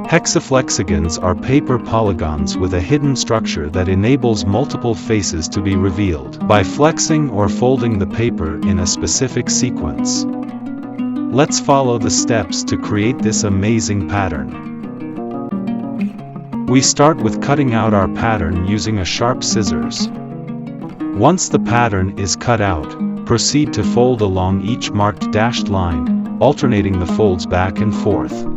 Hexaflexagons are paper polygons with a hidden structure that enables multiple faces to be revealed by flexing or folding the paper in a specific sequence. Let's follow the steps to create this amazing pattern. We start with cutting out our pattern using a sharp scissors. Once the pattern is cut out, proceed to fold along each marked dashed line, alternating the folds back and forth.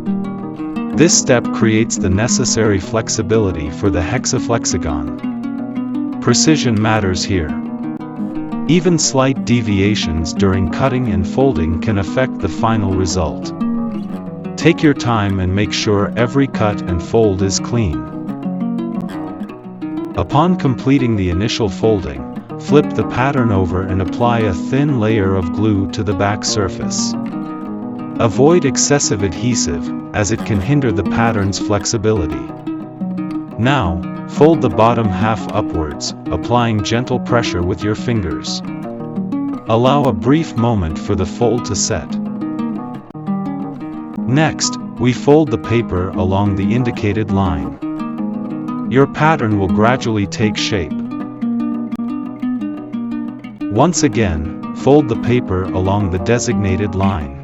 This step creates the necessary flexibility for the hexaflexagon. Precision matters here. Even slight deviations during cutting and folding can affect the final result. Take your time and make sure every cut and fold is clean. Upon completing the initial folding, flip the pattern over and apply a thin layer of glue to the back surface. Avoid excessive adhesive, as it can hinder the pattern's flexibility. Now, fold the bottom half upwards, applying gentle pressure with your fingers. Allow a brief moment for the fold to set. Next, we fold the paper along the indicated line. Your pattern will gradually take shape. Once again, fold the paper along the designated line,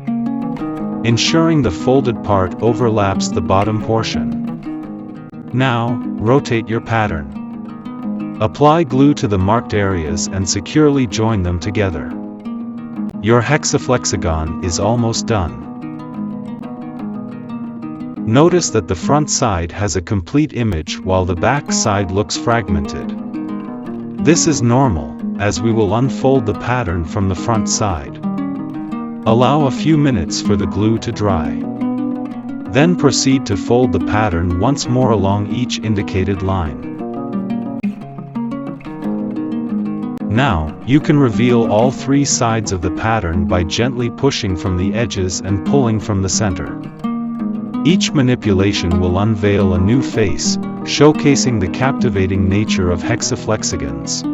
ensuring the folded part overlaps the bottom portion. Now, rotate your pattern. Apply glue to the marked areas and securely join them together. Your hexaflexagon is almost done. Notice that the front side has a complete image while the back side looks fragmented. This is normal, as we will unfold the pattern from the front side. Allow a few minutes for the glue to dry. Then proceed to fold the pattern once more along each indicated line. Now, you can reveal all three sides of the pattern by gently pushing from the edges and pulling from the center. Each manipulation will unveil a new face, showcasing the captivating nature of hexaflexagons.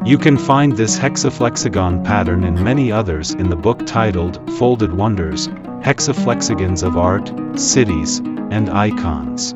You can find this hexaflexagon pattern and many others in the book titled Folded Wonders, Hexaflexagons of Art, Cities, and Icons.